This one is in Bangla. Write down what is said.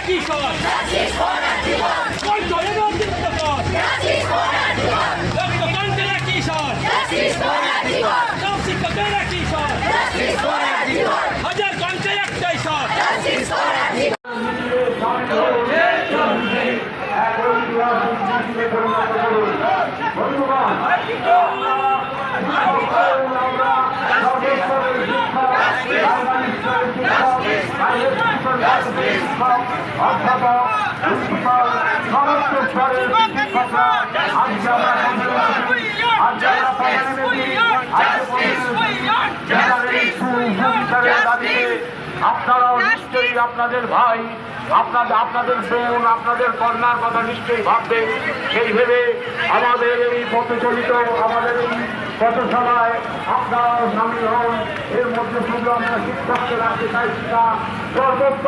কিশোর রক্তকান্তেরা কিশোর শিক্ষকেরা কিশোর হাজার কণ্ঠে একটাই স্বর আপনারাও নিশ্চয়ই আপনাদের ভাই আপনাদের বোন আপনাদের কন্যার কথা নিশ্চয়ই ভাববেন। সেই ভেবে আমাদের এই পথচলিত আমাদের এই পথসভায় আপনারাও সামিল হন। এর মধ্যে শুধু আমরা শিক্ষককে রাখতে চাইছি না, সর্বোচ্চ